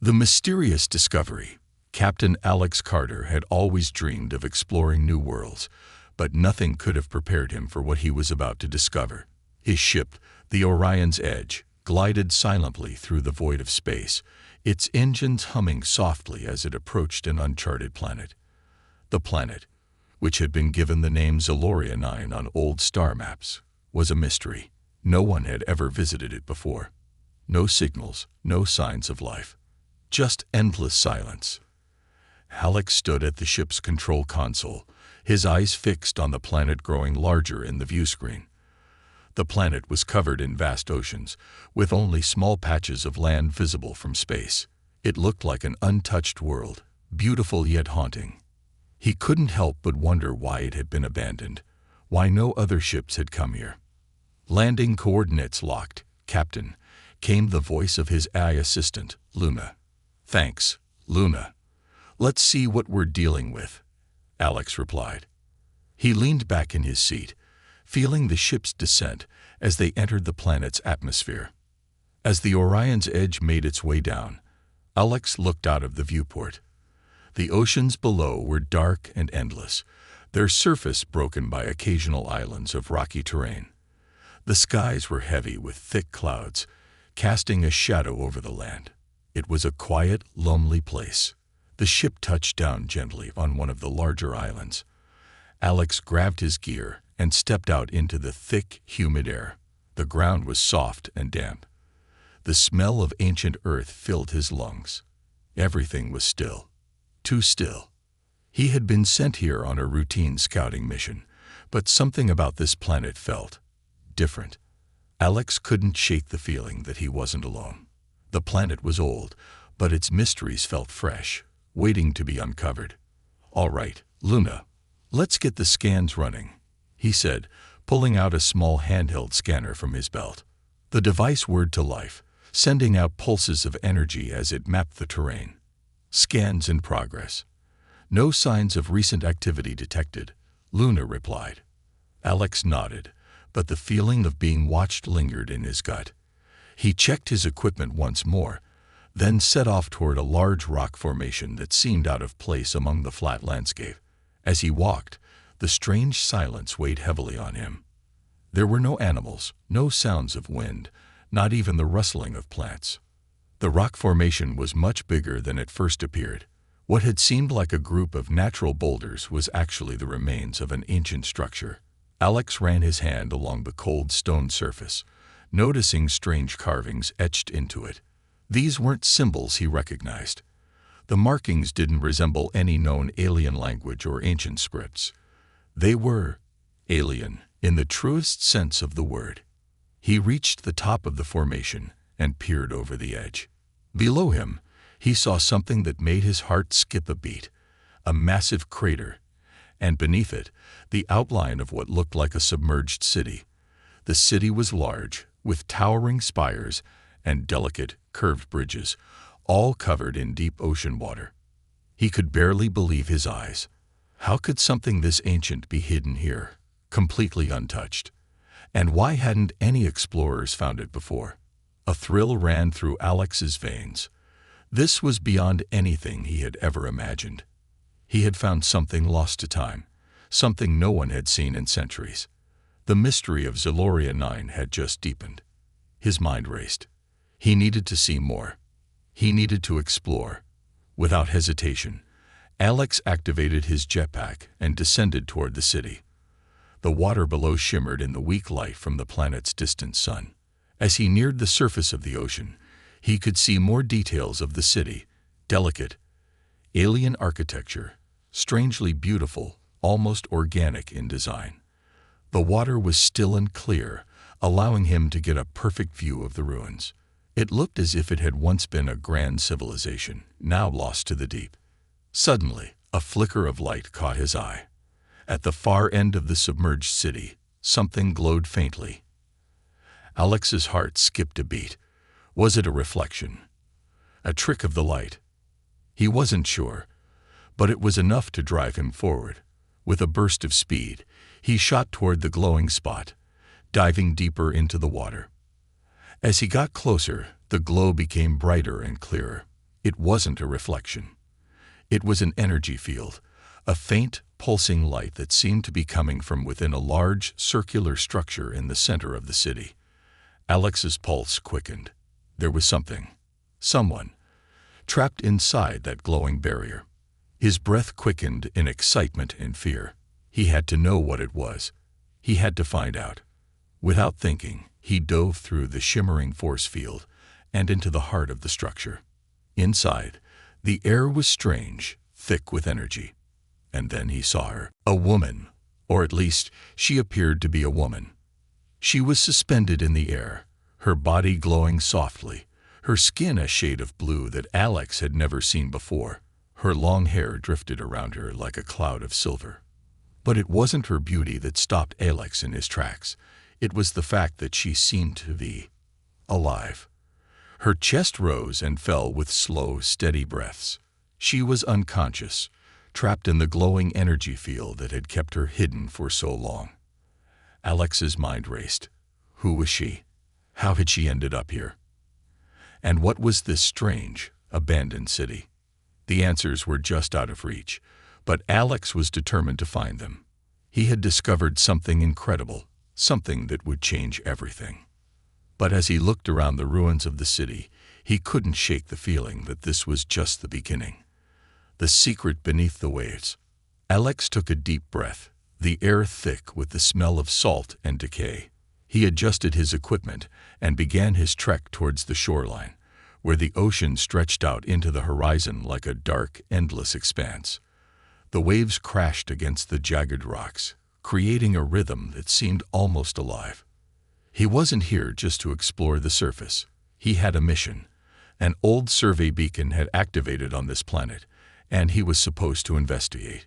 The mysterious discovery. Captain Alex Carter had always dreamed of exploring new worlds, but nothing could have prepared him for what he was about to discover. His ship, the Orion's Edge, glided silently through the void of space, its engines humming softly as it approached an uncharted planet. The planet, which had been given the name Zeloria 9 on old star maps, was a mystery. No one had ever visited it before. No signals, no signs of life. Just endless silence. Alex stood at the ship's control console, his eyes fixed on the planet growing larger in the viewscreen. The planet was covered in vast oceans, with only small patches of land visible from space. It looked like an untouched world, beautiful yet haunting. He couldn't help but wonder why it had been abandoned, why no other ships had come here. Landing coordinates locked, Captain, came the voice of his AI assistant, Luna. Thanks, Luna. Let's see what we're dealing with, Alex replied. He leaned back in his seat, feeling the ship's descent as they entered the planet's atmosphere. As the Orion's Edge made its way down, Alex looked out of the viewport. The oceans below were dark and endless, their surface broken by occasional islands of rocky terrain. The skies were heavy with thick clouds, casting a shadow over the land. It was a quiet, lonely place. The ship touched down gently on one of the larger islands. Alex grabbed his gear and stepped out into the thick, humid air. The ground was soft and damp. The smell of ancient earth filled his lungs. Everything was still. Too still. He had been sent here on a routine scouting mission, but something about this planet felt different. Alex couldn't shake the feeling that he wasn't alone. The planet was old, but its mysteries felt fresh, waiting to be uncovered. All right, Luna, let's get the scans running, he said, pulling out a small handheld scanner from his belt. The device whirred to life, sending out pulses of energy as it mapped the terrain. Scans in progress. No signs of recent activity detected, Luna replied. Alex nodded, but the feeling of being watched lingered in his gut. He checked his equipment once more, then set off toward a large rock formation that seemed out of place among the flat landscape. As he walked, the strange silence weighed heavily on him. There were no animals, no sounds of wind, not even the rustling of plants. The rock formation was much bigger than it first appeared. What had seemed like a group of natural boulders was actually the remains of an ancient structure. Alex ran his hand along the cold stone surface, noticing strange carvings etched into it. These weren't symbols he recognized. The markings didn't resemble any known alien language or ancient scripts. They were alien in the truest sense of the word. He reached the top of the formation and peered over the edge. Below him, he saw something that made his heart skip a beat, a massive crater, and beneath it, the outline of what looked like a submerged city. The city was large, with towering spires and delicate, curved bridges, all covered in deep ocean water. He could barely believe his eyes. How could something this ancient be hidden here, completely untouched? And why hadn't any explorers found it before? A thrill ran through Alex's veins. This was beyond anything he had ever imagined. He had found something lost to time, something no one had seen in centuries. The mystery of Zeloria 9 had just deepened. His mind raced. He needed to see more. He needed to explore. Without hesitation, Alex activated his jetpack and descended toward the city. The water below shimmered in the weak light from the planet's distant sun. As he neared the surface of the ocean, he could see more details of the city, delicate, alien architecture, strangely beautiful, almost organic in design. The water was still and clear, allowing him to get a perfect view of the ruins. It looked as if it had once been a grand civilization, now lost to the deep. Suddenly, a flicker of light caught his eye. At the far end of the submerged city, something glowed faintly. Alex's heart skipped a beat. Was it a reflection? A trick of the light? He wasn't sure, but it was enough to drive him forward. With a burst of speed, he shot toward the glowing spot, diving deeper into the water. As he got closer, the glow became brighter and clearer. It wasn't a reflection. It was an energy field, a faint, pulsing light that seemed to be coming from within a large, circular structure in the center of the city. Alex's pulse quickened. There was someone, trapped inside that glowing barrier. His breath quickened in excitement and fear. He had to know what it was. He had to find out. Without thinking, he dove through the shimmering force field and into the heart of the structure. Inside, the air was strange, thick with energy. And then he saw her. A woman, or at least she appeared to be a woman. She was suspended in the air, her body glowing softly, her skin a shade of blue that Alex had never seen before. Her long hair drifted around her like a cloud of silver. But it wasn't her beauty that stopped Alex in his tracks. It was the fact that she seemed to be alive. Her chest rose and fell with slow, steady breaths. She was unconscious, trapped in the glowing energy field that had kept her hidden for so long. Alex's mind raced. Who was she? How had she ended up here? And what was this strange, abandoned city? The answers were just out of reach, but Alex was determined to find them. He had discovered something incredible, something that would change everything. But as he looked around the ruins of the city, he couldn't shake the feeling that this was just the beginning. The secret beneath the waves. Alex took a deep breath, the air thick with the smell of salt and decay. He adjusted his equipment and began his trek towards the shoreline, where the ocean stretched out into the horizon like a dark, endless expanse. The waves crashed against the jagged rocks, creating a rhythm that seemed almost alive. He wasn't here just to explore the surface. He had a mission. An old survey beacon had activated on this planet, and he was supposed to investigate.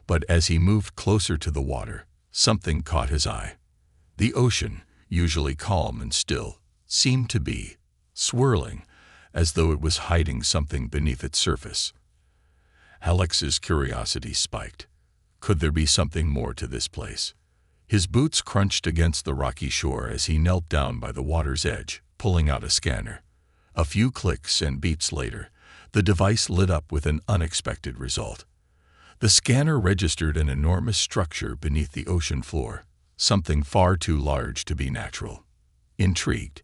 But as he moved closer to the water, something caught his eye. The ocean, usually calm and still, seemed to be swirling, as though it was hiding something beneath its surface. Alex's curiosity spiked. Could there be something more to this place? His boots crunched against the rocky shore as he knelt down by the water's edge, pulling out a scanner. A few clicks and beeps later, the device lit up with an unexpected result. The scanner registered an enormous structure beneath the ocean floor, something far too large to be natural. Intrigued,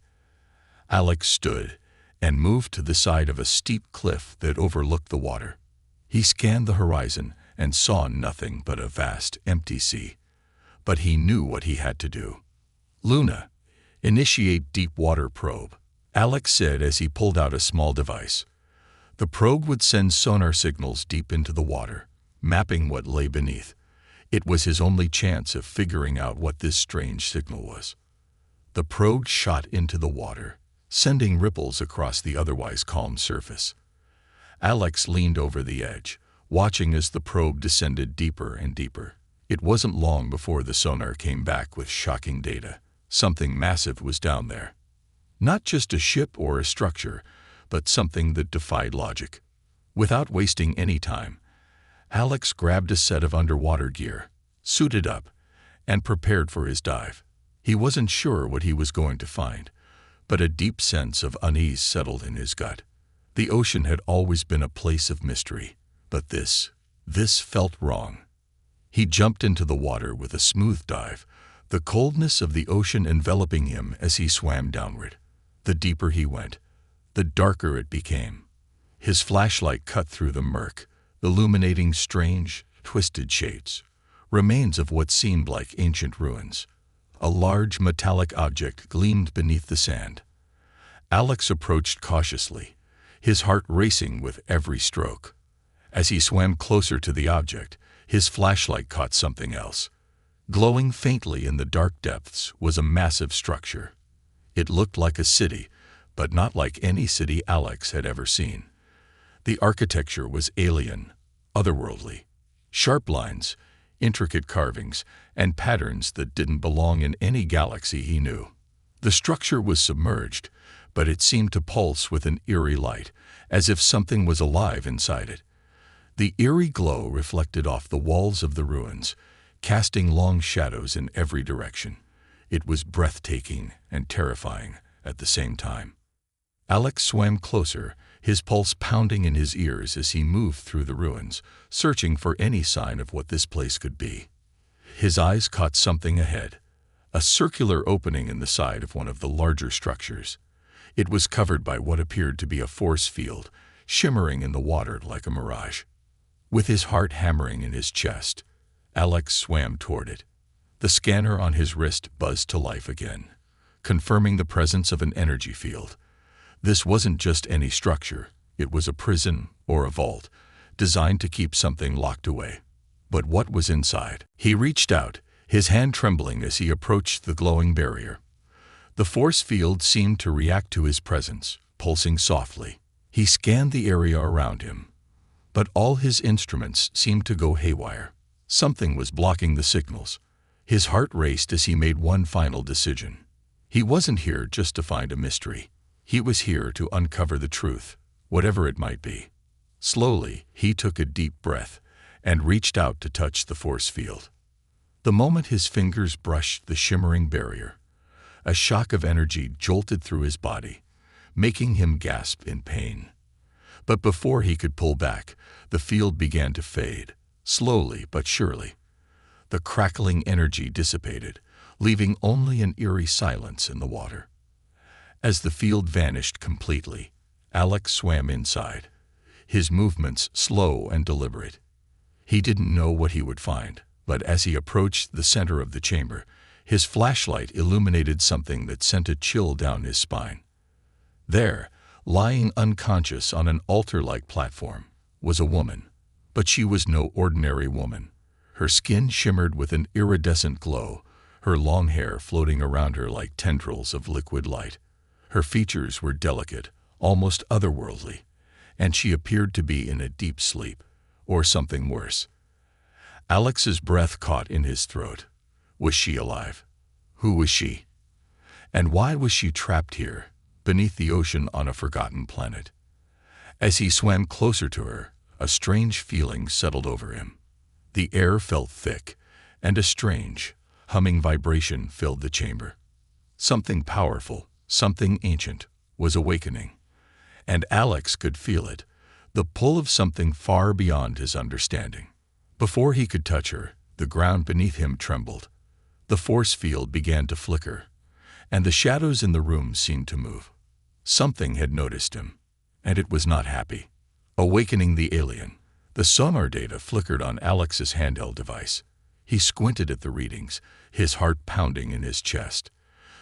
Alex stood and moved to the side of a steep cliff that overlooked the water. He scanned the horizon and saw nothing but a vast, empty sea. But he knew what he had to do. "Luna, initiate deep water probe," Alex said as he pulled out a small device. The probe would send sonar signals deep into the water, mapping what lay beneath. It was his only chance of figuring out what this strange signal was. The probe shot into the water, sending ripples across the otherwise calm surface. Alex leaned over the edge, watching as the probe descended deeper and deeper. It wasn't long before the sonar came back with shocking data. Something massive was down there. Not just a ship or a structure, but something that defied logic. Without wasting any time, Alex grabbed a set of underwater gear, suited up, and prepared for his dive. He wasn't sure what he was going to find, but a deep sense of unease settled in his gut. The ocean had always been a place of mystery, but this felt wrong. He jumped into the water with a smooth dive, the coldness of the ocean enveloping him as he swam downward. The deeper he went, the darker it became. His flashlight cut through the murk, illuminating strange, twisted shades, remains of what seemed like ancient ruins. A large metallic object gleamed beneath the sand. Alex approached cautiously, his heart racing with every stroke. As he swam closer to the object, his flashlight caught something else. Glowing faintly in the dark depths was a massive structure. It looked like a city, but not like any city Alex had ever seen. The architecture was alien, otherworldly. Sharp lines, intricate carvings, and patterns that didn't belong in any galaxy he knew. The structure was submerged, but it seemed to pulse with an eerie light, as if something was alive inside it. The eerie glow reflected off the walls of the ruins, casting long shadows in every direction. It was breathtaking and terrifying at the same time. Alex swam closer, his pulse pounding in his ears as he moved through the ruins, searching for any sign of what this place could be. His eyes caught something ahead, a circular opening in the side of one of the larger structures. It was covered by what appeared to be a force field, shimmering in the water like a mirage. With his heart hammering in his chest, Alex swam toward it. The scanner on his wrist buzzed to life again, confirming the presence of an energy field. This wasn't just any structure, it was a prison or a vault, designed to keep something locked away. But what was inside? He reached out, his hand trembling as he approached the glowing barrier. The force field seemed to react to his presence, pulsing softly. He scanned the area around him, but all his instruments seemed to go haywire. Something was blocking the signals. His heart raced as he made one final decision. He wasn't here just to find a mystery. He was here to uncover the truth, whatever it might be. Slowly, he took a deep breath and reached out to touch the force field. The moment his fingers brushed the shimmering barrier, a shock of energy jolted through his body, making him gasp in pain. But before he could pull back, the field began to fade, slowly but surely. The crackling energy dissipated, leaving only an eerie silence in the water. As the field vanished completely, Alex swam inside, his movements slow and deliberate. He didn't know what he would find, but as he approached the center of the chamber, his flashlight illuminated something that sent a chill down his spine. There, lying unconscious on an altar-like platform, was a woman. But she was no ordinary woman. Her skin shimmered with an iridescent glow, her long hair floating around her like tendrils of liquid light. Her features were delicate, almost otherworldly, and she appeared to be in a deep sleep, or something worse. Alex's breath caught in his throat. Was she alive? Who was she? And why was she trapped here, beneath the ocean on a forgotten planet? As he swam closer to her, a strange feeling settled over him. The air felt thick, and a strange, humming vibration filled the chamber. Something powerful, something ancient, was awakening. And Alex could feel it, the pull of something far beyond his understanding. Before he could touch her, the ground beneath him trembled. The force field began to flicker, and the shadows in the room seemed to move. Something had noticed him, and it was not happy. Awakening the alien, the sonar data flickered on Alex's handheld device. He squinted at the readings, his heart pounding in his chest.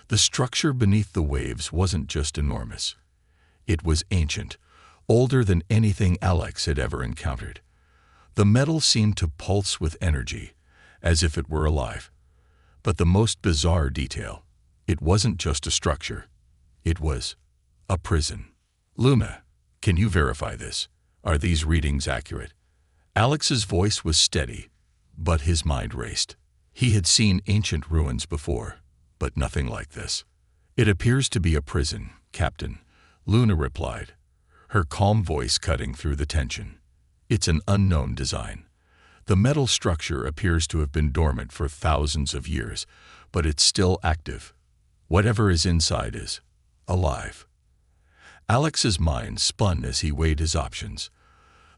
The structure beneath the waves wasn't just enormous. It was ancient, older than anything Alex had ever encountered. The metal seemed to pulse with energy, as if it were alive. But the most bizarre detail, it wasn't just a structure. It was a prison. Luna, can you verify this? Are these readings accurate? Alex's voice was steady, but his mind raced. He had seen ancient ruins before, but nothing like this. It appears to be a prison, Captain, Luna replied, her calm voice cutting through the tension. It's an unknown design. The metal structure appears to have been dormant for thousands of years, but it's still active. Whatever is inside is alive. Alex's mind spun as he weighed his options.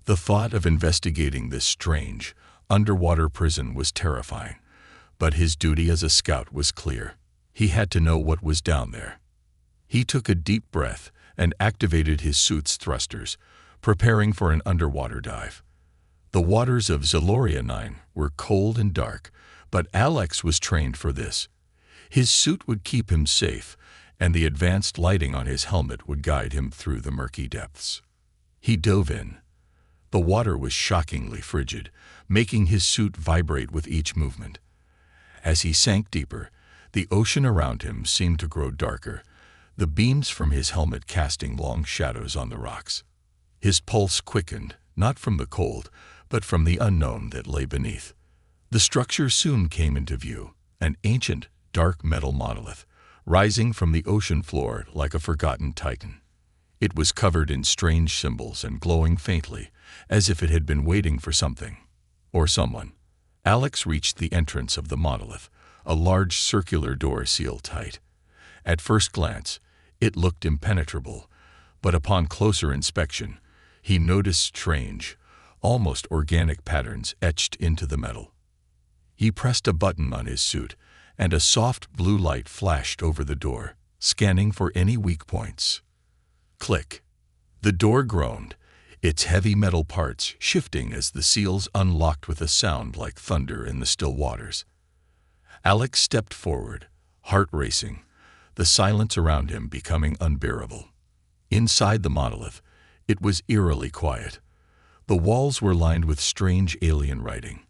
The thought of investigating this strange, underwater prison was terrifying, but his duty as a scout was clear. He had to know what was down there. He took a deep breath and activated his suit's thrusters, preparing for an underwater dive. The waters of Zaloria 9 were cold and dark, but Alex was trained for this. His suit would keep him safe, and the advanced lighting on his helmet would guide him through the murky depths. He dove in. The water was shockingly frigid, making his suit vibrate with each movement. As he sank deeper, the ocean around him seemed to grow darker, the beams from his helmet casting long shadows on the rocks. His pulse quickened, not from the cold, but from the unknown that lay beneath. The structure soon came into view, an ancient, dark metal monolith, rising from the ocean floor like a forgotten titan. It was covered in strange symbols and glowing faintly, as if it had been waiting for something, or someone. Alex reached the entrance of the monolith, a large circular door sealed tight. At first glance, it looked impenetrable, But upon closer inspection, he noticed strange, almost organic patterns etched into the metal. He pressed a button on his suit, and a soft blue light flashed over the door, scanning for any weak points. Click. The door groaned, its heavy metal parts shifting as the seals unlocked with a sound like thunder in the still waters. Alex stepped forward, heart racing, the silence around him becoming unbearable. Inside the monolith, it was eerily quiet. The walls were lined with strange alien writing,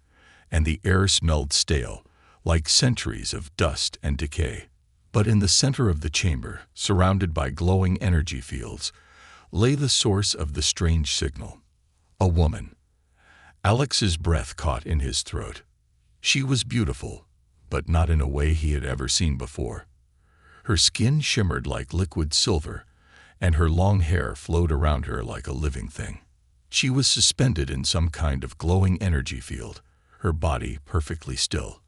and the air smelled stale, like centuries of dust and decay. But in the center of the chamber, surrounded by glowing energy fields, lay the source of the strange signal. A woman. Alex's breath caught in his throat. She was beautiful, but not in a way he had ever seen before. Her skin shimmered like liquid silver, and her long hair flowed around her like a living thing. She was suspended in some kind of glowing energy field, her body perfectly still,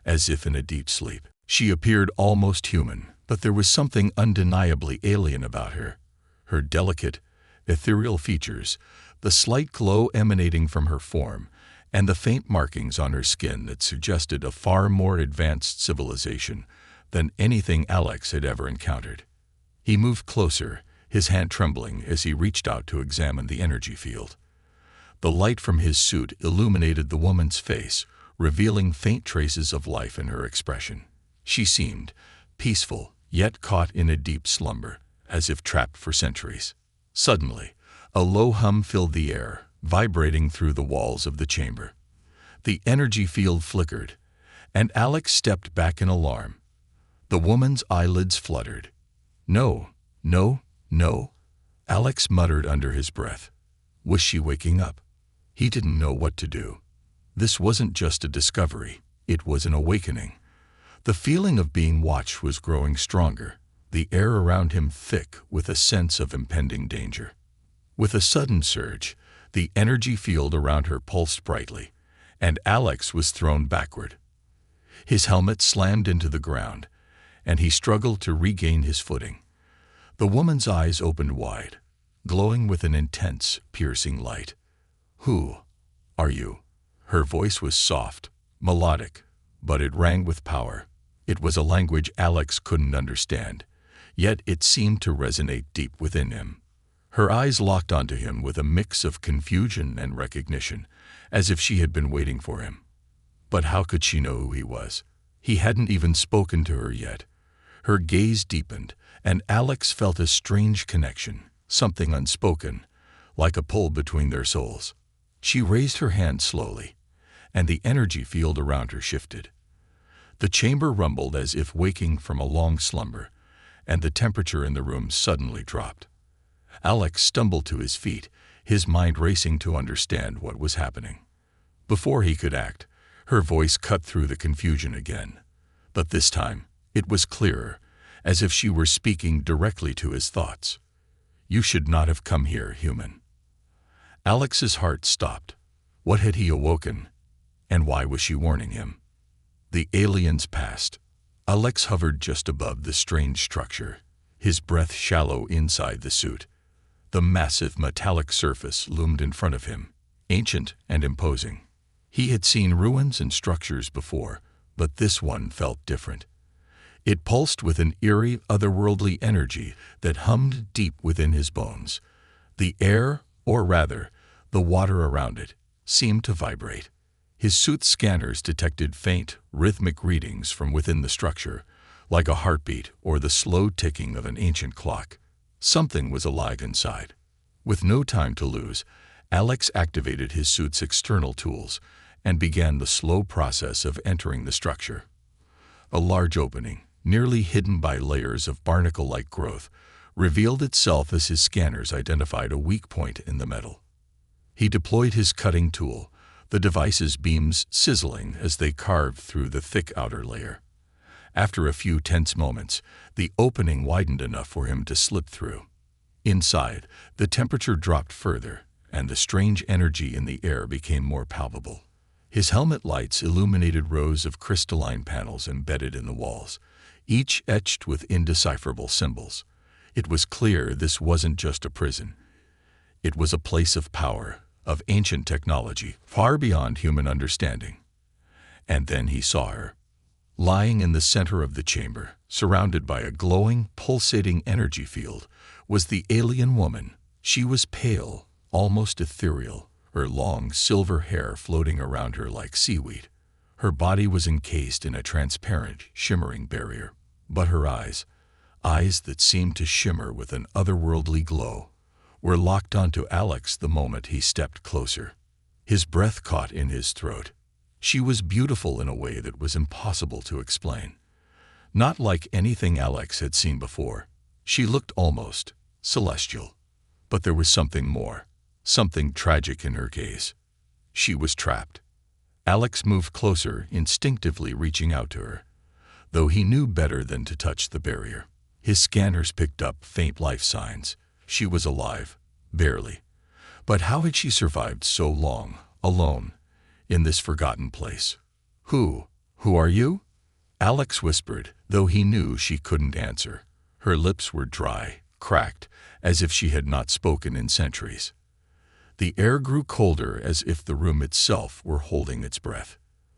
as if in a deep sleep. She appeared almost human, but there was something undeniably alien about her. Her delicate, ethereal features, the slight glow emanating from her form, and the faint markings on her skin that suggested a far more advanced civilization than anything Alex had ever encountered. He moved closer, his hand trembling as he reached out to examine the energy field. The light from his suit illuminated the woman's face, revealing faint traces of life in her expression. She seemed peaceful, yet caught in a deep slumber, as if trapped for centuries. Suddenly, a low hum filled the air, vibrating through the walls of the chamber. The energy field flickered, and Alex stepped back in alarm. The woman's eyelids fluttered. No, no, no, Alex muttered under his breath. Was she waking up? He didn't know what to do. This wasn't just a discovery, it was an awakening. The feeling of being watched was growing stronger, the air around him thick with a sense of impending danger. With a sudden surge, the energy field around her pulsed brightly, and Alex was thrown backward. His helmet slammed into the ground, and he struggled to regain his footing. The woman's eyes opened wide, glowing with an intense, piercing light. "Who are you?" Her voice was soft, melodic, but it rang with power. It was a language Alex couldn't understand, yet it seemed to resonate deep within him. Her eyes locked onto him with a mix of confusion and recognition, as if she had been waiting for him. But how could she know who he was? He hadn't even spoken to her yet. Her gaze deepened, and Alex felt a strange connection, something unspoken, like a pull between their souls. She raised her hand slowly, and the energy field around her shifted. The chamber rumbled as if waking from a long slumber, and the temperature in the room suddenly dropped. Alex stumbled to his feet, his mind racing to understand what was happening. Before he could act, her voice cut through the confusion again. But this time, it was clearer, as if she were speaking directly to his thoughts. "You should not have come here, human." Alex's heart stopped. What had he awoken, and why was she warning him? The aliens passed. Alex hovered just above the strange structure, his breath shallow inside the suit. The massive metallic surface loomed in front of him, ancient and imposing. He had seen ruins and structures before, but this one felt different. It pulsed with an eerie, otherworldly energy that hummed deep within his bones. The air, or rather, the water around it, seemed to vibrate. His suit's scanners detected faint, rhythmic readings from within the structure, like a heartbeat or the slow ticking of an ancient clock. Something was alive inside. With no time to lose, Alex activated his suit's external tools and began the slow process of entering the structure. A large opening, nearly hidden by layers of barnacle-like growth, revealed itself as his scanners identified a weak point in the metal. He deployed his cutting tool, the device's beams sizzling as they carved through the thick outer layer. After a few tense moments, the opening widened enough for him to slip through. Inside, the temperature dropped further, and the strange energy in the air became more palpable. His helmet lights illuminated rows of crystalline panels embedded in the walls, each etched with indecipherable symbols. It was clear this wasn't just a prison. It was a place of power, of ancient technology, far beyond human understanding. And then he saw her. Lying in the center of the chamber, surrounded by a glowing, pulsating energy field, was the alien woman. She was pale, almost ethereal, her long silver hair floating around her like seaweed. Her body was encased in a transparent, shimmering barrier. But her eyes that seemed to shimmer with an otherworldly glow, were locked onto Alex the moment he stepped closer. His breath caught in his throat. She was beautiful in a way that was impossible to explain. Not like anything Alex had seen before. She looked almost celestial. But there was something more, something tragic in her gaze. She was trapped. Alex moved closer, instinctively reaching out to her, though he knew better than to touch the barrier. His scanners picked up faint life signs. She was alive, barely. But how had she survived so long, alone, in this forgotten place? Who are you? Alex whispered, though he knew she couldn't answer. Her lips were dry, cracked, as if she had not spoken in centuries. The air grew colder, as if the room itself were holding its breath.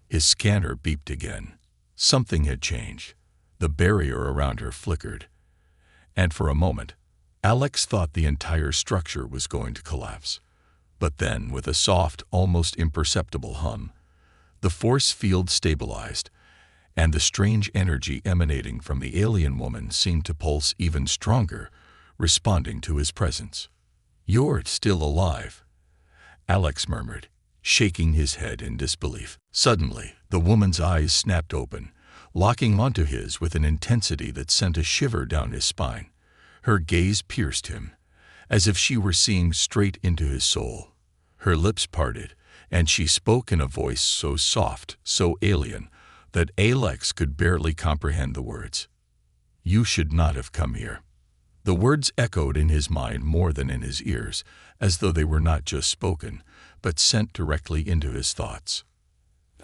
His scanner beeped again. Something had changed. The barrier around her flickered. And for a moment, Alex thought the entire structure was going to collapse. But then, with a soft, almost imperceptible hum, the force field stabilized, and the strange energy emanating from the alien woman seemed to pulse even stronger, responding to his presence. "You're still alive," Alex murmured, shaking his head in disbelief. Suddenly, the woman's eyes snapped open, locking onto his with an intensity that sent a shiver down his spine. Her gaze pierced him, as if she were seeing straight into his soul. Her lips parted, and she spoke in a voice so soft, so alien, that Alex could barely comprehend the words. "You should not have come here." The words echoed in his mind more than in his ears, as though they were not just spoken, but sent directly into his thoughts.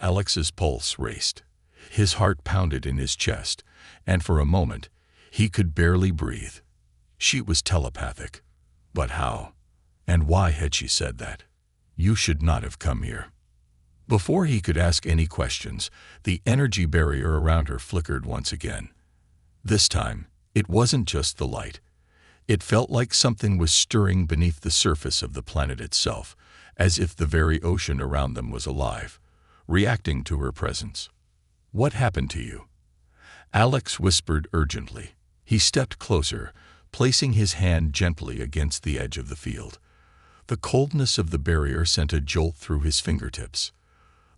Alex's pulse raced. His heart pounded in his chest, and for a moment, he could barely breathe. She was telepathic. But how? And why had she said that? "You should not have come here." Before he could ask any questions, the energy barrier around her flickered once again. This time, it wasn't just the light. It felt like something was stirring beneath the surface of the planet itself, as if the very ocean around them was alive, reacting to her presence. "What happened to you?" Alex whispered urgently. He stepped closer, placing his hand gently against the edge of the field. The coldness of the barrier sent a jolt through his fingertips.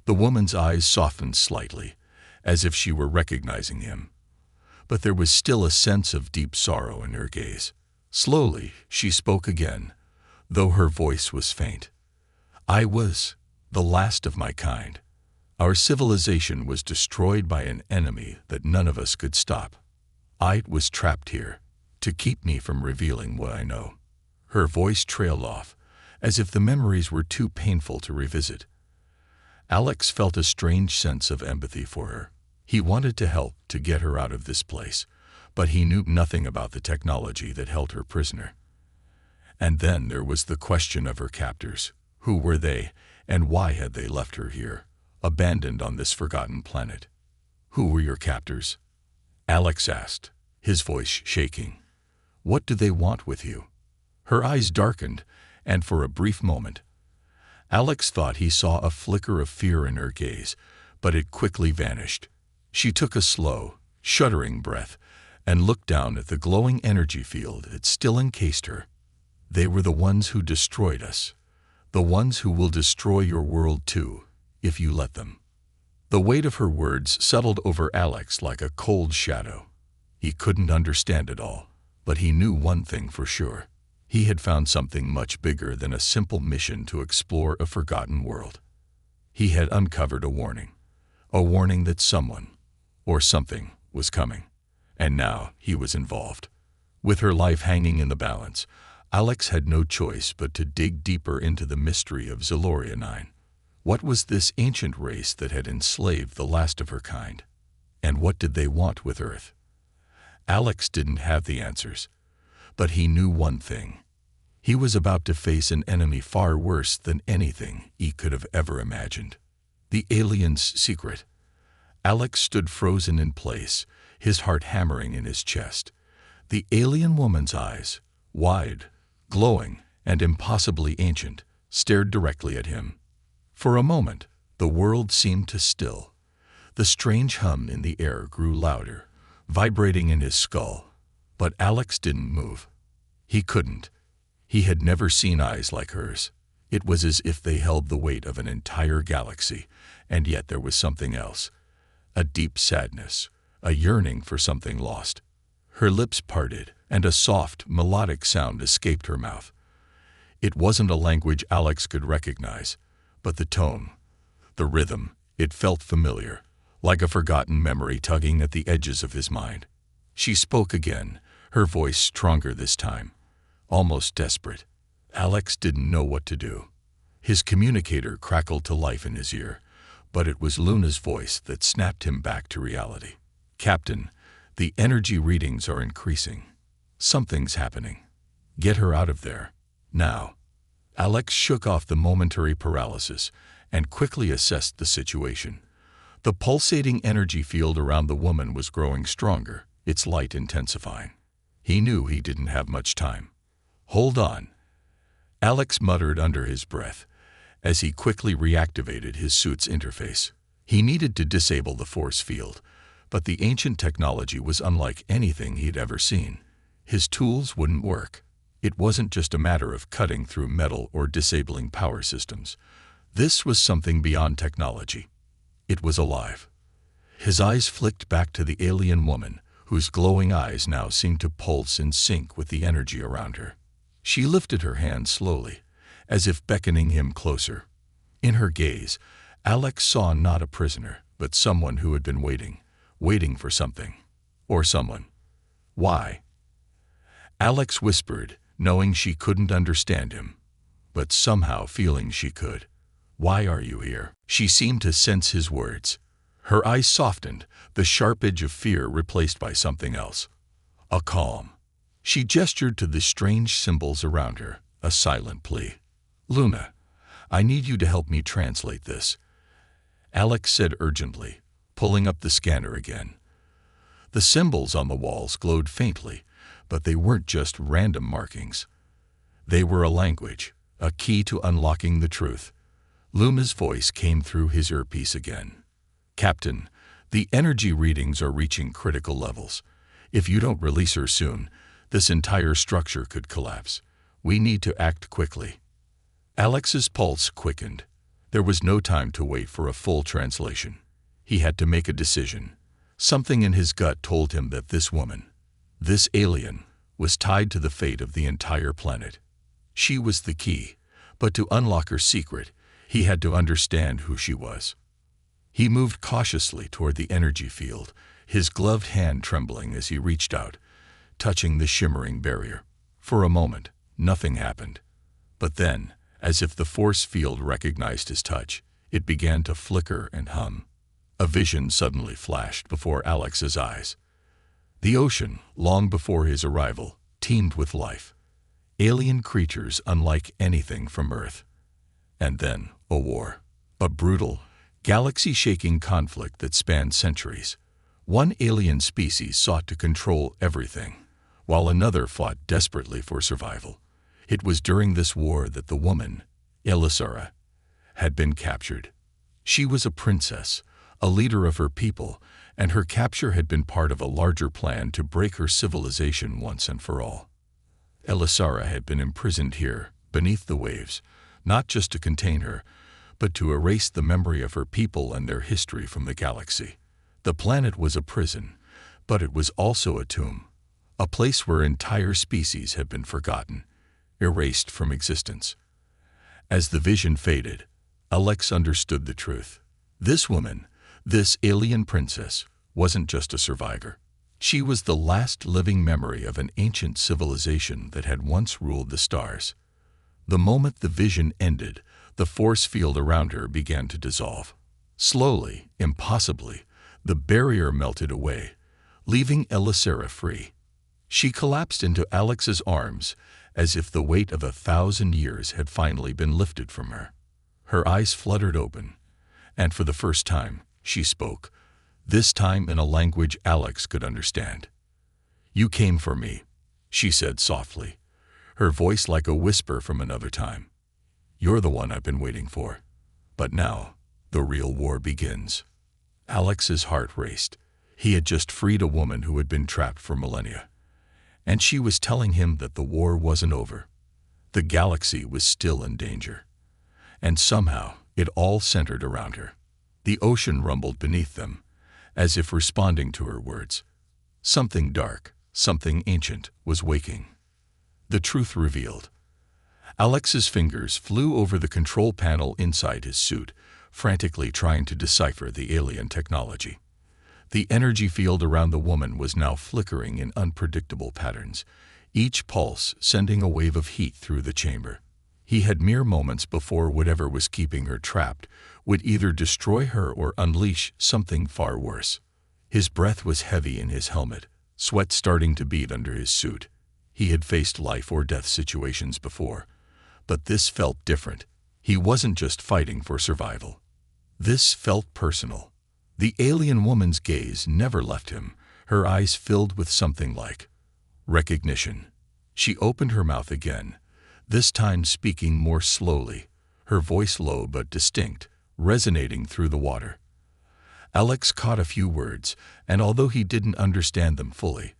The woman's eyes softened slightly, as if she were recognizing him. But there was still a sense of deep sorrow in her gaze. Slowly, she spoke again, though her voice was faint. "I was the last of my kind. Our civilization was destroyed by an enemy that none of us could stop. I was trapped here to keep me from revealing what I know." Her voice trailed off, as if the memories were too painful to revisit. Alex felt a strange sense of empathy for her. He wanted to help to get her out of this place, but he knew nothing about the technology that held her prisoner. And then there was the question of her captors. Who were they, and why had they left her here, abandoned on this forgotten planet? "Who were your captors?" Alex asked, his voice shaking. "What do they want with you?" Her eyes darkened, and for a brief moment, Alex thought he saw a flicker of fear in her gaze, but it quickly vanished. She took a slow, shuddering breath and looked down at the glowing energy field that still encased her. "They were the ones who destroyed us, the ones who will destroy your world too, if you let them." The weight of her words settled over Alex like a cold shadow. He couldn't understand it all, but he knew one thing for sure. He had found something much bigger than a simple mission to explore a forgotten world. He had uncovered a warning that someone, or something, was coming, and now he was involved. With her life hanging in the balance, Alex had no choice but to dig deeper into the mystery of Zeloria 9. What was this ancient race that had enslaved the last of her kind? And what did they want with Earth? Alex didn't have the answers, But he knew one thing. He was about to face an enemy far worse than anything he could have ever imagined. The alien's secret. Alex stood frozen in place, his heart hammering in his chest. The alien woman's eyes, wide, glowing, and impossibly ancient, stared directly at him. For a moment, the world seemed to still. The strange hum in the air grew louder, vibrating in his skull. But Alex didn't move. He couldn't. He had never seen eyes like hers. It was as if they held the weight of an entire galaxy, and yet there was something else. A deep sadness, a yearning for something lost. Her lips parted, and a soft, melodic sound escaped her mouth. It wasn't a language Alex could recognize, but the tone, the rhythm, it felt familiar, like a forgotten memory tugging at the edges of his mind. She spoke again, her voice stronger this time, almost desperate. Alex didn't know what to do. His communicator crackled to life in his ear, but it was Luna's voice that snapped him back to reality. "Captain, the energy readings are increasing. Something's happening. Get her out of there. Now." Alex shook off the momentary paralysis and quickly assessed the situation. The pulsating energy field around the woman was growing stronger, its light intensifying. He knew he didn't have much time. "Hold on," Alex muttered under his breath, as he quickly reactivated his suit's interface. He needed to disable the force field, but the ancient technology was unlike anything he'd ever seen. His tools wouldn't work. It wasn't just a matter of cutting through metal or disabling power systems. This was something beyond technology. It was alive. His eyes flicked back to the alien woman, whose glowing eyes now seemed to pulse in sync with the energy around her. She lifted her hand slowly, as if beckoning him closer. In her gaze, Alex saw not a prisoner, but someone who had been waiting for something. Or someone. "Why?" Alex whispered, knowing she couldn't understand him, but somehow feeling she could. "Why are you here?" She seemed to sense his words. Her eyes softened, the sharp edge of fear replaced by something else. A calm. She gestured to the strange symbols around her, a silent plea. "Luna, I need you to help me translate this," Alex said urgently, pulling up the scanner again. The symbols on the walls glowed faintly, but they weren't just random markings. They were a language, a key to unlocking the truth. Luna's voice came through his earpiece again. "Captain, the energy readings are reaching critical levels. If you don't release her soon, this entire structure could collapse. We need to act quickly." Alex's pulse quickened. There was no time to wait for a full translation. He had to make a decision. Something in his gut told him that this woman, this alien, was tied to the fate of the entire planet. She was the key, but to unlock her secret, he had to understand who she was. He moved cautiously toward the energy field, his gloved hand trembling as he reached out, touching the shimmering barrier. For a moment, nothing happened. But then, as if the force field recognized his touch, it began to flicker and hum. A vision suddenly flashed before Alex's eyes. The ocean, long before his arrival, teemed with life. Alien creatures unlike anything from Earth. And then, a war. A brutal, galaxy-shaking conflict that spanned centuries. One alien species sought to control everything, while another fought desperately for survival. It was during this war that the woman, Elisara, had been captured. She was a princess, a leader of her people, and her capture had been part of a larger plan to break her civilization once and for all. Elisara had been imprisoned here, beneath the waves, not just to contain her, but to erase the memory of her people and their history from the galaxy. The planet was a prison, but it was also a tomb, a place where entire species had been forgotten, erased from existence. As the vision faded, Alex understood the truth. This woman, this alien princess, wasn't just a survivor. She was the last living memory of an ancient civilization that had once ruled the stars. The moment the vision ended, the force field around her began to dissolve. Slowly, impossibly, the barrier melted away, leaving Elisara free. She collapsed into Alex's arms as if the weight of 1,000 years had finally been lifted from her. Her eyes fluttered open, and for the first time, she spoke, this time in a language Alex could understand. "You came for me," she said softly, her voice like a whisper from another time. "You're the one I've been waiting for. But now, the real war begins." Alex's heart raced. He had just freed a woman who had been trapped for millennia. And she was telling him that the war wasn't over. The galaxy was still in danger. And somehow, it all centered around her. The ocean rumbled beneath them, as if responding to her words. Something dark, something ancient, was waking. The truth revealed. Alex's fingers flew over the control panel inside his suit, frantically trying to decipher the alien technology. The energy field around the woman was now flickering in unpredictable patterns, each pulse sending a wave of heat through the chamber. He had mere moments before whatever was keeping her trapped would either destroy her or unleash something far worse. His breath was heavy in his helmet, sweat starting to bead under his suit. He had faced life or death situations before, but this felt different. He wasn't just fighting for survival. This felt personal. The alien woman's gaze never left him, her eyes filled with something like recognition. She opened her mouth again, this time speaking more slowly, her voice low but distinct, resonating through the water. Alex caught a few words, and although he didn't understand them fully,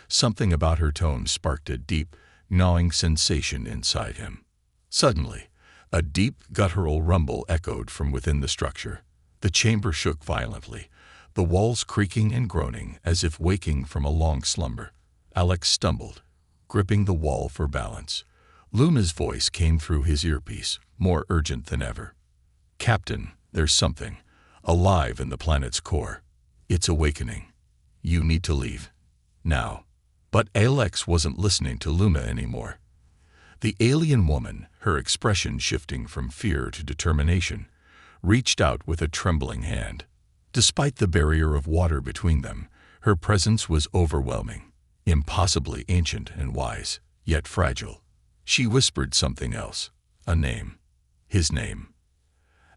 something about her tone sparked a deep, gnawing sensation inside him. Suddenly, a deep, guttural rumble echoed from within the structure. The chamber shook violently, the walls creaking and groaning as if waking from a long slumber. Alex stumbled, gripping the wall for balance. Luna's voice came through his earpiece, more urgent than ever. "Captain, there's something alive in the planet's core. It's awakening. You need to leave. Now." But Alex wasn't listening to Luna anymore. The alien woman, her expression shifting from fear to determination, reached out with a trembling hand. Despite the barrier of water between them, her presence was overwhelming, impossibly ancient and wise, yet fragile. She whispered something else, a name. His name.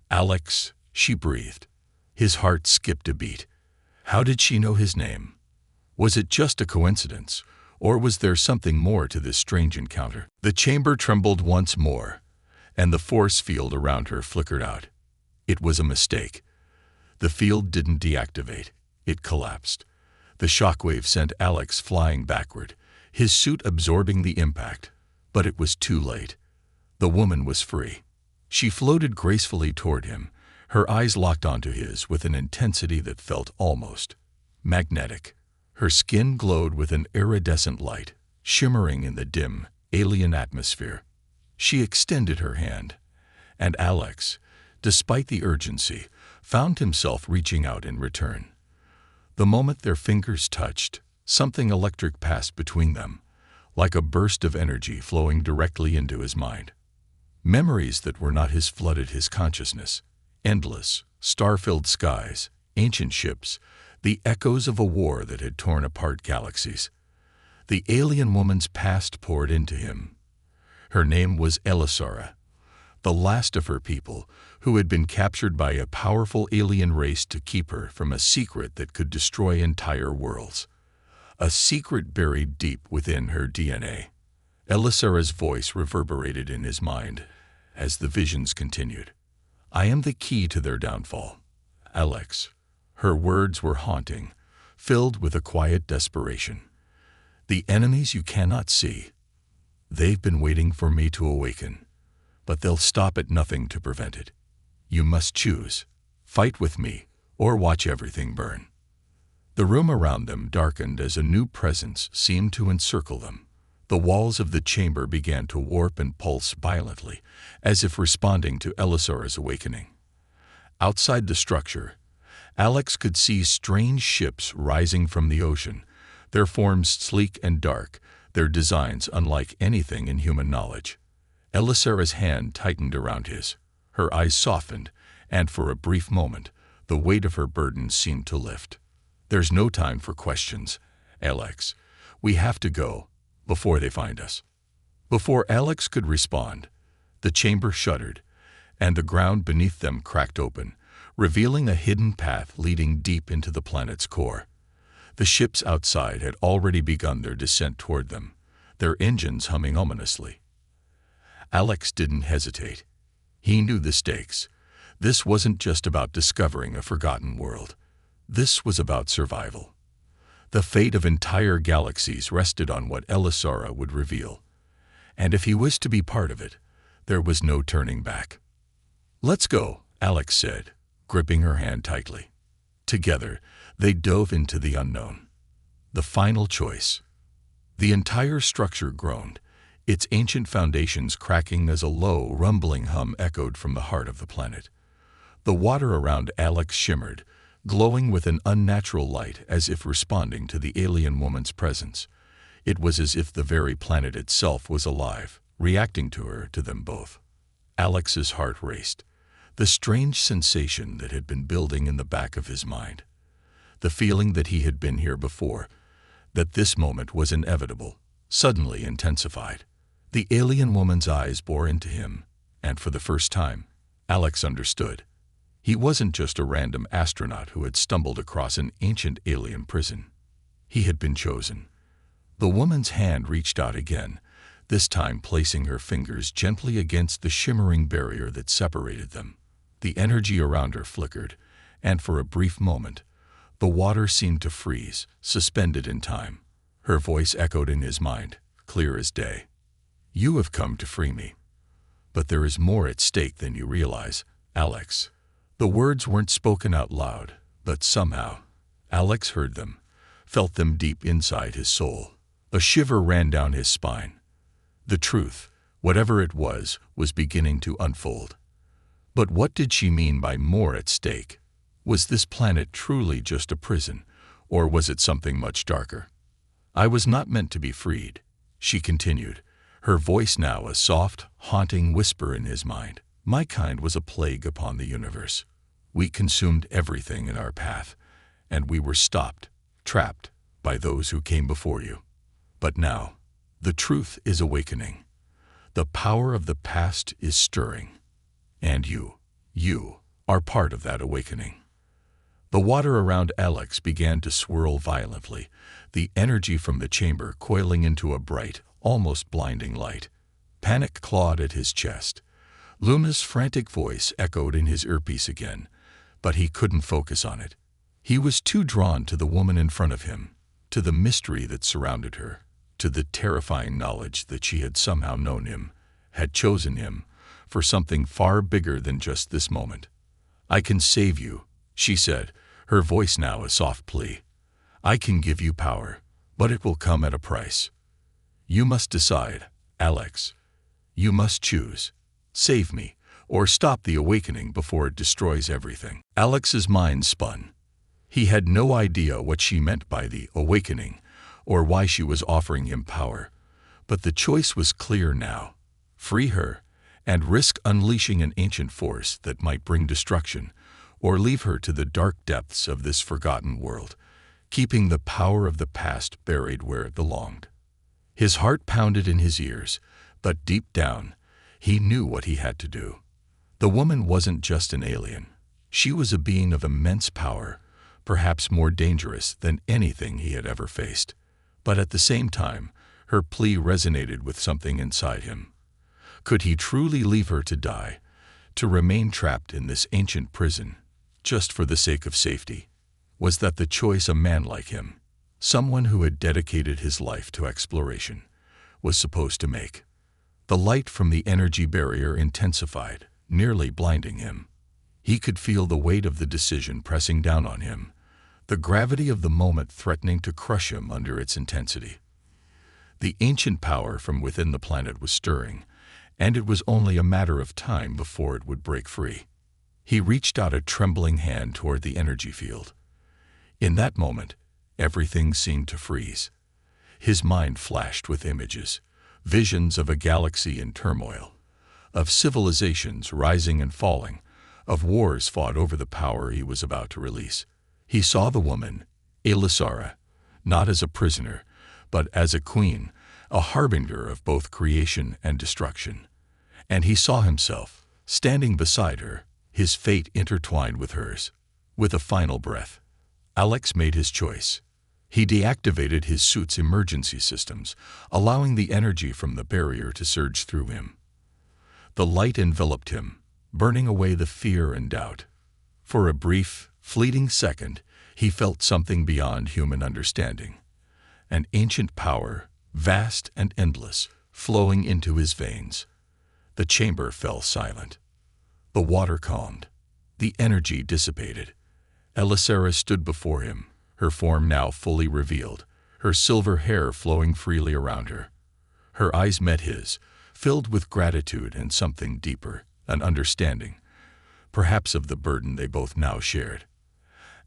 "Alex," she breathed. His heart skipped a beat. How did she know his name? Was it just a coincidence, or was there something more to this strange encounter? The chamber trembled once more, and the force field around her flickered out. It was a mistake. The field didn't deactivate. It collapsed. The shockwave sent Alex flying backward, his suit absorbing the impact. But it was too late. The woman was free. She floated gracefully toward him, her eyes locked onto his with an intensity that felt almost magnetic. Her skin glowed with an iridescent light, shimmering in the dim, alien atmosphere. She extended her hand, and Alex, despite the urgency, found himself reaching out in return. The moment their fingers touched, something electric passed between them, like a burst of energy flowing directly into his mind. Memories that were not his flooded his consciousness. Endless, star-filled skies, ancient ships, the echoes of a war that had torn apart galaxies. The alien woman's past poured into him. Her name was Elisara, the last of her people, who had been captured by a powerful alien race to keep her from a secret that could destroy entire worlds. A secret buried deep within her DNA. Elisara's voice reverberated in his mind as the visions continued. "I am the key to their downfall, Alex." Her words were haunting, filled with a quiet desperation. "The enemies you cannot see. They've been waiting for me to awaken, but they'll stop at nothing to prevent it. You must choose. Fight with me, or watch everything burn." The room around them darkened as a new presence seemed to encircle them. The walls of the chamber began to warp and pulse violently, as if responding to Elisara's awakening. Outside the structure, Alex could see strange ships rising from the ocean, their forms sleek and dark, their designs unlike anything in human knowledge. Elisara's hand tightened around his. Her eyes softened, and for a brief moment, the weight of her burden seemed to lift. "There's no time for questions, Alex. We have to go, before they find us." Before Alex could respond, the chamber shuddered, and the ground beneath them cracked open, revealing a hidden path leading deep into the planet's core. The ships outside had already begun their descent toward them, their engines humming ominously. Alex didn't hesitate. He knew the stakes. This wasn't just about discovering a forgotten world. This was about survival. The fate of entire galaxies rested on what Elisara would reveal. And if he was to be part of it, there was no turning back. "Let's go," Alex said, gripping her hand tightly. Together, they dove into the unknown. The final choice. The entire structure groaned, its ancient foundations cracking as a low, rumbling hum echoed from the heart of the planet. The water around Alex shimmered, glowing with an unnatural light as if responding to the alien woman's presence. It was as if the very planet itself was alive, reacting to her, to them both. Alex's heart raced, the strange sensation that had been building in the back of his mind. The feeling that he had been here before, that this moment was inevitable, suddenly intensified. The alien woman's eyes bore into him, and for the first time, Alex understood. He wasn't just a random astronaut who had stumbled across an ancient alien prison. He had been chosen. The woman's hand reached out again, this time placing her fingers gently against the shimmering barrier that separated them. The energy around her flickered, and for a brief moment, the water seemed to freeze, suspended in time. Her voice echoed in his mind, clear as day. "You have come to free me. But there is more at stake than you realize, Alex." The words weren't spoken out loud, but somehow, Alex heard them, felt them deep inside his soul. A shiver ran down his spine. The truth, whatever it was beginning to unfold. But what did she mean by more at stake? Was this planet truly just a prison, or was it something much darker? "I was not meant to be freed," she continued, her voice now a soft, haunting whisper in his mind. "My kind was a plague upon the universe. We consumed everything in our path, and we were stopped, trapped, by those who came before you. But now, the truth is awakening. The power of the past is stirring. And you are part of that awakening." The water around Alex began to swirl violently, the energy from the chamber coiling into a bright, almost blinding light. Panic clawed at his chest. Luna's frantic voice echoed in his earpiece again, but he couldn't focus on it. He was too drawn to the woman in front of him, to the mystery that surrounded her, to the terrifying knowledge that she had somehow known him, had chosen him, for something far bigger than just this moment. "I can save you," she said, her voice now a soft plea. "I can give you power, but it will come at a price. You must decide, Alex. You must choose. Save me, or stop the awakening before it destroys everything." Alex's mind spun. He had no idea what she meant by the awakening, or why she was offering him power. But the choice was clear now. Free her, and risk unleashing an ancient force that might bring destruction, or leave her to the dark depths of this forgotten world, keeping the power of the past buried where it belonged. His heart pounded in his ears, but deep down, he knew what he had to do. The woman wasn't just an alien. She was a being of immense power, perhaps more dangerous than anything he had ever faced. But at the same time, her plea resonated with something inside him. Could he truly leave her to die, to remain trapped in this ancient prison, just for the sake of safety? Was that the choice a man like him, someone who had dedicated his life to exploration, was supposed to make? The light from the energy barrier intensified, nearly blinding him. He could feel the weight of the decision pressing down on him, the gravity of the moment threatening to crush him under its intensity. The ancient power from within the planet was stirring, and it was only a matter of time before it would break free. He reached out a trembling hand toward the energy field. In that moment, everything seemed to freeze. His mind flashed with images, visions of a galaxy in turmoil, of civilizations rising and falling, of wars fought over the power he was about to release. He saw the woman, Elisara, not as a prisoner, but as a queen, a harbinger of both creation and destruction. And he saw himself, standing beside her, his fate intertwined with hers. With a final breath, Alex made his choice. He deactivated his suit's emergency systems, allowing the energy from the barrier to surge through him. The light enveloped him, burning away the fear and doubt. For a brief, fleeting second, he felt something beyond human understanding. An ancient power, vast and endless, flowing into his veins. The chamber fell silent. The water calmed. The energy dissipated. Elisera stood before him, her form now fully revealed, her silver hair flowing freely around her. Her eyes met his, filled with gratitude and something deeper, an understanding, perhaps of the burden they both now shared.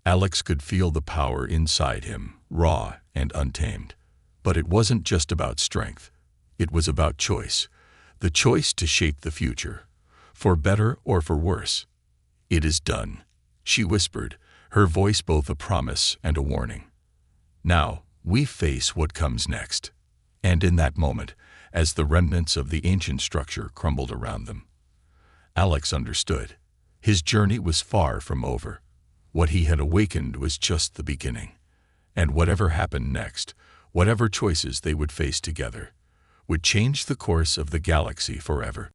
Alex could feel the power inside him, raw and untamed. But it wasn't just about strength. It was about choice, the choice to shape the future, for better or for worse. "It is done," she whispered, her voice both a promise and a warning. "Now, we face what comes next." And in that moment, as the remnants of the ancient structure crumbled around them, Alex understood. His journey was far from over. What he had awakened was just the beginning. And whatever happened next, whatever choices they would face together, would change the course of the galaxy forever.